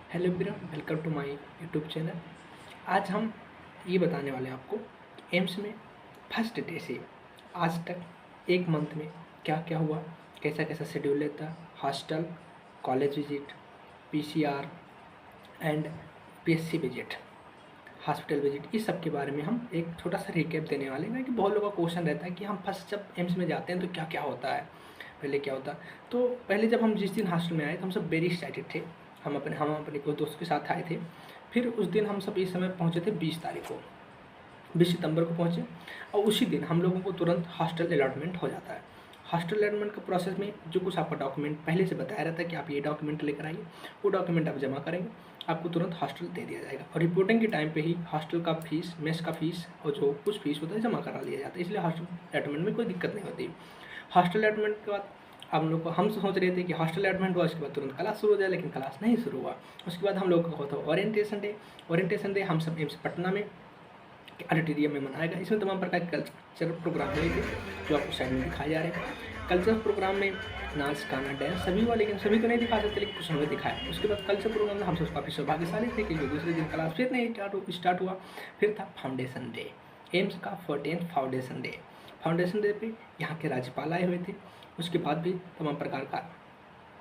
Hello everyone, welcome to my YouTube channel. आज हम ये बताने वाले हैं आपको कि एम्स में फर्स्ट डे से आज तक एक मंथ में क्या क्या हुआ, कैसा कैसा शेड्यूल रहता, hostel, college visit, PCR and PSC visit, hospital visit, इस सब के बारे में हम एक छोटा सा रिकैप देने वाले हैं। कि बहुत लोगों का क्वेश्चन रहता है कि हम फर्स्ट जब एम्स में जाते हैं तो क्या क्या होता है, पहले क्या होता। तो पहले जब हम जिस दिन हॉस्टल में आए तो हम सब वेरी एक्साइटेड थे। हम अपने कुछ दोस्त के साथ आए थे। फिर उस दिन हम सब इस समय पहुँचे थे 20 तारीख को, 20 सितंबर को पहुँचे। और उसी दिन हम लोगों को तुरंत हॉस्टल अलॉटमेंट हो जाता है। हॉस्टल अलॉटमेंट के प्रोसेस में जो कुछ आपका डॉक्यूमेंट पहले से बताया रहता है कि आप ये डॉक्यूमेंट लेकर आइए, वो डॉक्यूमेंट आप जमा करेंगे, आपको तुरंत हॉस्टल दे दिया जाएगा। और रिपोर्टिंग के टाइम पे ही हॉस्टल का फीस, मेस का फीस और जो कुछ फीस होता है जमा करा लिया जाता है। इसलिए हॉस्टल अलॉटमेंट में कोई दिक्कत नहीं होती। हॉस्टल अलॉटमेंट के बाद हम सोच रहे थे कि हॉस्टल एडमिट हुआ उसके बाद तुरंत क्लास शुरू हो जाए, लेकिन क्लास नहीं शुरू हुआ। उसके बाद हम लोग का होता ओरिएंटेशन डे। ओरिएंटेशन डे हम सब एम्स पटना में ऑडिटोरियम में मनाएगा। इसमें तमाम प्रकार के कल्चरल प्रोग्राम हुए थे जो आपको साइड में दिखाए जा रहे हैं। कल्चरल प्रोग्राम में नाच, गाना, डांस सभी हुआ, लेकिन सभी तो नहीं दिखा सकते, लेकिन कुछ हमें दिखाया। उसके बाद कल्चरल प्रोग्राम में हम सब काफ़ी सौभाग्यशाली थे कि जो दूसरे दिन क्लास फिर नहीं स्टार्ट हुआ। फिर था फाउंडेशन डे, एम्स का 14th foundation day. Foundation day पे यहाँ के राज्यपाल आए हुए थे। उसके बाद भी तमाम प्रकार का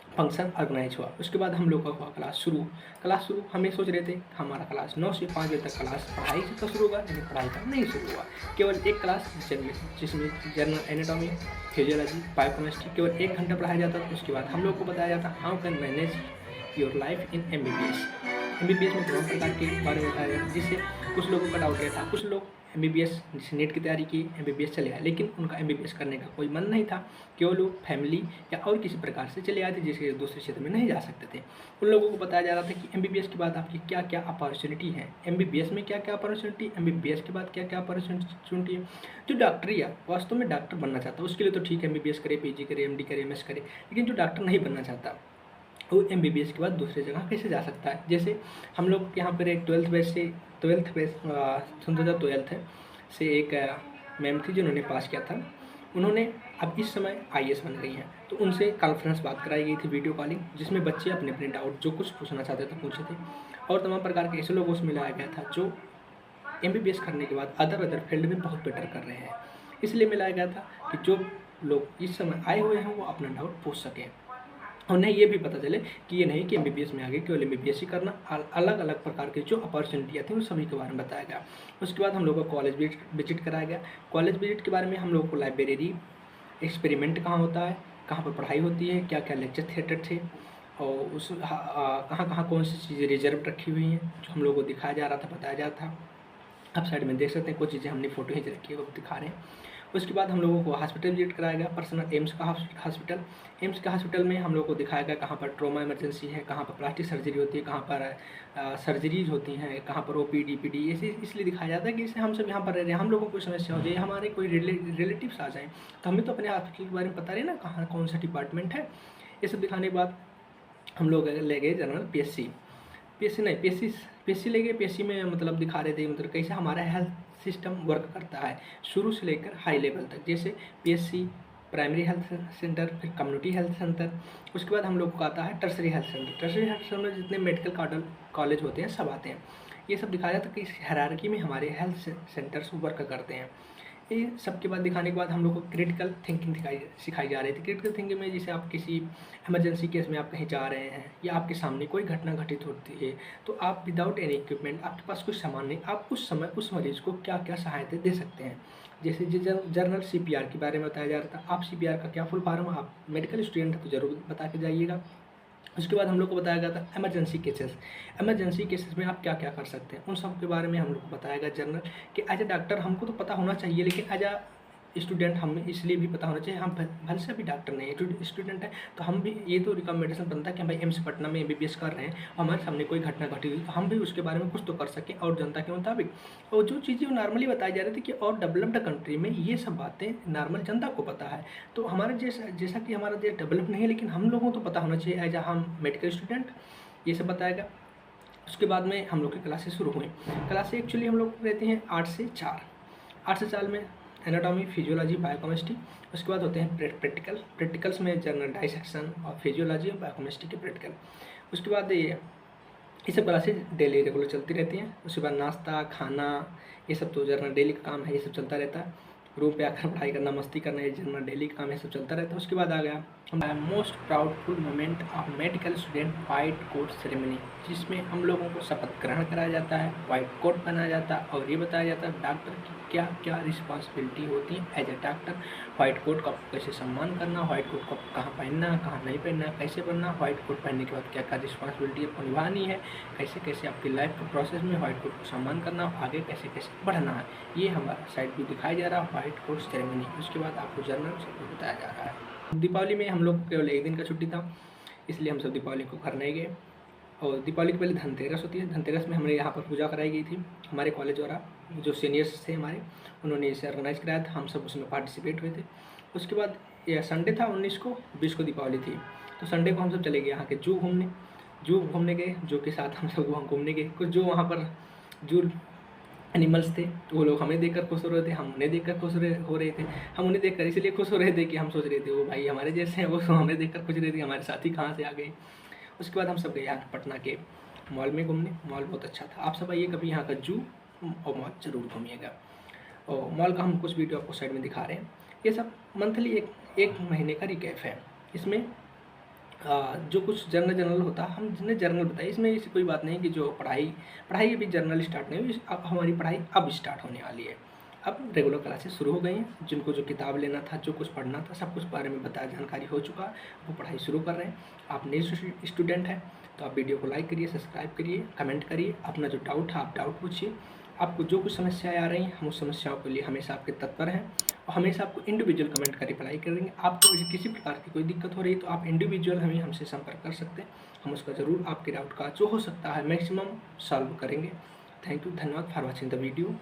फंक्शन ऑर्गेनाइज हुआ। उसके बाद हम लोग का हुआ क्लास शुरू। हमें सोच रहे थे हमारा क्लास 9 से 5 बजे तक क्लास पढ़ाई से तो शुरू होगा, लेकिन पढ़ाई का नहीं शुरू हुआ। केवल एक क्लास जिसमें जनरल एनाटॉमी, फिजियोलॉजी, बायोकेमिस्ट्री केवल 1 घंटा पढ़ाया जाता था। उसके बाद हम लोग को बताया जाता how can manage your life in MBBS. MBBS में तमाम प्रकार के बारे में बताया जाता, जिससे कुछ लोगों का डाउट रहता। कुछ लोग एमबीबीएस जैसे नीट की तैयारी की, एमबीबीएस चले आए, लेकिन उनका एमबीबीएस करने का कोई मन नहीं था। केवल लोग फैमिली या और किसी प्रकार से चले आए थे, जिसके दूसरे क्षेत्र में नहीं जा सकते थे। उन लोगों को बताया जा रहा था कि एमबीबीएस के बाद आपकी क्या क्या अपॉर्चुनिटी है, एमबीबीएस में क्या क्या अपॉर्चुनिटी, एमबीबीएस के बाद क्या क्या अपॉर्चुनिटी है। जो डॉक्टरी है, वास्तव में डॉक्टर बनना चाहता है, उसके लिए तो ठीक है एमबीबीएस करे, पीजी करे, एमडी करे, एमएस करे, लेकिन जो डॉक्टर नहीं बनना चाहता वो एमबीबीएस के बाद दूसरी जगह कैसे जा सकता है। जैसे हम लोग यहाँ पर एक 12th बेस सुंदरता 12th से एक मैम थी जिन्होंने पास किया था। उन्होंने अब इस समय आईएएस बन गई हैं, तो उनसे कॉन्फ्रेंस बात कराई गई थी, वीडियो कॉलिंग, जिसमें बच्चे अपने अपने डाउट जो कुछ पूछना चाहते थे पूछे थे। और तमाम प्रकार के ऐसे लोगों से मिलाया गया था जो एमबीबीएस करने के बाद अदर फील्ड में बहुत बेटर कर रहे हैं। इसलिए मिलाया गया था कि जो लोग इस समय आए हुए हैं वो अपना डाउट पूछ सकें। उन्हें ये भी पता चले कि ये नहीं कि एमबीबीएस में आगे केवल एमबीबीएस ही करना, अलग अलग प्रकार के जो अपॉर्चुनिटियाँ थी उन सभी के बारे में बताया गया। उसके बाद हम लोगों को कॉलेज विजिट कराया गया। कॉलेज विजिट के बारे में हम लोगों को लाइब्रेरी, एक्सपेरिमेंट कहाँ होता है, कहाँ पर पढ़ाई होती है, क्या क्या लेक्चर थिएटर थे, और उस कहाँ कहाँ कौन सी चीज़ें रिजर्व रखी हुई हैं, जो हम लोगों को दिखाया जा रहा था, बताया जा रहा था। आप साइड में देख सकते हैं कुछ चीज़ें हमने फोटो खींच रखी है, वो दिखा रहे हैं। उसके बाद हम लोगों को हॉस्पिटल विजिट कराया गया, पर्सनल एम्स का हॉस्पिटल। एम्स के हॉस्पिटल में हम लोग को दिखाया गया कहाँ पर ट्रॉमा इमरजेंसी है, कहाँ पर प्लास्टिक सर्जरी होती है, कहाँ पर सर्जरीज होती हैं, कहाँ पर ओपीडी पीडी, ऐसे इसलिए दिखाया जाता है कि इससे हम सब यहाँ पर रह रहे हैं, हम लोगों को कोई समस्या हो जाए, हमारे कोई रिलेटिव्स आ जाएँ तो हमें तो अपने हॉस्पिटल के बारे में पता रहे ना, कहाँ कौन सा डिपार्टमेंट है। ये सब दिखाने के बाद हम लोग ले गए जनरल पीएससी ले गए। पीएससी में मतलब दिखा रहे थे मतलब कैसे हमारा हेल्थ सिस्टम वर्क करता है शुरू से लेकर हाई लेवल तक। जैसे पीएससी प्राइमरी हेल्थ सेंटर, फिर कम्युनिटी हेल्थ सेंटर, उसके बाद हम लोग को आता है tertiary health centre. Tertiary health centre में जितने मेडिकल कॉलेज होते हैं सब आते हैं। ये सब दिखाया जाता है कि इस हायरार्की में हमारे हेल्थ सेंटर्स वर्क करते हैं। ये सब के बाद दिखाने के बाद हम लोग को क्रिटिकल थिंकिंग सिखाई जा रही थी। क्रिटिकल थिंकिंग में जैसे आप किसी इमरजेंसी केस में आप कहीं जा रहे हैं या आपके सामने कोई घटना घटित होती है, तो आप विदाउट एनी इक्विपमेंट, आपके पास कुछ सामान नहीं, आप उस समय उस मरीज़ को क्या क्या सहायता दे सकते हैं। जैसे जनरल सीपीआर के बारे में बताया जा रहा था। आप सीपीआर का क्या फुल फॉर्म, आप मेडिकल स्टूडेंट है तो जरूर बता के जाइएगा। उसके बाद हम लोग को बताया गया था इमरजेंसी केसेस में आप क्या क्या कर सकते हैं, उन सब के बारे में हम लोग को बताया गया जनरल कि एज ए डॉक्टर हमको तो पता होना चाहिए, लेकिन एज अ स्टूडेंट हमें इसलिए भी पता होना चाहिए, हम भले से भी डॉक्टर नहीं है, स्टूडेंट है, तो हम भी ये तो रिकमेंडेशन बनता है कि हम भाई एम्स पटना में एमबीबीएस कर रहे हैं और हमारे सामने कोई घटना घटी हुई तो हम भी उसके बारे में कुछ तो कर सकें और जनता के मुताबिक। और जो चीज़ें नॉर्मली बताई जा रही थी कि और डेवलप्ड कंट्री में ये सब बातें नॉर्मल जनता को पता है, तो हमारा जैसा कि हमारा देश डेवलप नहीं है, लेकिन हम लोगों को तो पता होना चाहिए एज हम मेडिकल स्टूडेंट। ये सब बताएगा। उसके बाद में हम लोग की क्लासेस शुरू हुई। क्लासेस एक्चुअली हम लोग रहते हैं 8 से 4 में एनाटॉमी, फिजियोलॉजी, बायोकेमिस्ट्री। उसके बाद होते हैं प्रैक्टिकल्स में जनरल डाइसेक्शन और फिजियोलॉजी और बायोकेमिस्ट्री के प्रैक्टिकल। उसके बाद ये ये सब क्लासेज डेली रेगुलर चलती रहती हैं। उसके बाद नाश्ता खाना ये सब तो जर्नल डेली का काम है, ये सब चलता रहता है। रूम पे आकर पढ़ाई करना, मस्ती करना, ये जर्नल डेली का काम है, सब चलता रहता है। उसके बाद आ गया most proudful moment of medical student white coat ceremony, जिसमें हम लोगों को शपथ ग्रहण कराया जाता है, वाइट कोट पहनाया जाता है और ये बताया जाता है डॉक्टर की क्या क्या रिस्पॉन्सिबिलिटी होती है as a doctor. White coat का कैसे सम्मान करना, वाइट कोट को कहाँ पहनना, कहाँ नहीं पहनना, कैसे पहनना, वाइट कोट पहनने के बाद क्या क्या रिस्पॉन्सिबिलिटी आपको निभानी है, कैसे कैसे आपकी लाइफ के प्रोसेस में वाइट कोट को सम्मान करना, आगे कैसे कैसे बढ़ना है, ये हमारा साइड भी दिखाया जा रहा है वाइट कोट सेरेमनी। उसके बाद आपको जर्नल सब कुछ बताया जा रहा है। दीपावली में हम लोग केवल एक दिन का छुट्टी था, इसलिए हम सब दीपावली को घर नहीं गए। और दीपावली के पहले धनतेरस होती है। धनतेरस में हमारे यहाँ पर पूजा कराई गई थी। हमारे कॉलेज द्वारा जो सीनियर्स थे हमारे, उन्होंने इसे ऑर्गेनाइज कराया था, हम सब उसमें पार्टिसिपेट हुए थे। उसके बाद यह संडे था 19 को, 20 को दीपावली थी, तो संडे को हम सब चले गए यहाँ के जू घूमने गए। जू के साथ हम सब वहाँ घूमने गए। कुछ जो वहाँ पर जू एनिमल्स थे तो वो लोग हमें देखकर खुश हो रहे थे, हम उन्हें देखकर खुश हो रहे थे। हम उन्हें देखकर इसलिए खुश हो रहे थे कि हम सोच रहे थे वो भाई हमारे जैसे हैं, वो हमें देखकर खुश रहे थे हमारे साथी कहाँ से आ गए। उसके बाद हम सब गए यहाँ पटना के मॉल में घूमने। मॉल बहुत अच्छा था। आप सब आइए कभी यहाँ का जू और मॉल ज़रूर घूमिएगा। और मॉल का हम कुछ वीडियो आपको साइड में दिखा रहे हैं। ये सब मंथली एक महीने का रिकैप है। इसमें जो कुछ जर्नल होता है हम जिन्हें जर्नल बताए, इसमें ऐसी कोई बात नहीं कि जो पढ़ाई अभी जर्नल स्टार्ट नहीं हुई। अब हमारी पढ़ाई अब स्टार्ट होने वाली है। अब रेगुलर क्लासेस शुरू हो गई हैं। जिनको जो किताब लेना था, जो कुछ पढ़ना था, सब कुछ बारे में बताया, जानकारी हो चुका, वो पढ़ाई शुरू कर रहे हैं। आप नए स्टूडेंट हैं तो आप वीडियो को लाइक करिए, सब्सक्राइब करिए, कमेंट करिए। अपना जो डाउट है आप डाउट पूछिए। आपको जो कुछ समस्याएं आ रही हैं हम उस समस्याओं के लिए हमेशा आपके तत्पर हैं और हमेशा आपको इंडिविजुअल कमेंट का रिप्लाई करेंगे। आपको किसी प्रकार की कोई दिक्कत हो रही है तो आप इंडिविजुअल हमसे संपर्क कर सकते हैं। हम उसका ज़रूर आपके डाउट का जो हो सकता है मैक्सिमम सॉल्व करेंगे। थैंक यू, धन्यवाद फॉर वॉचिंग द वीडियो।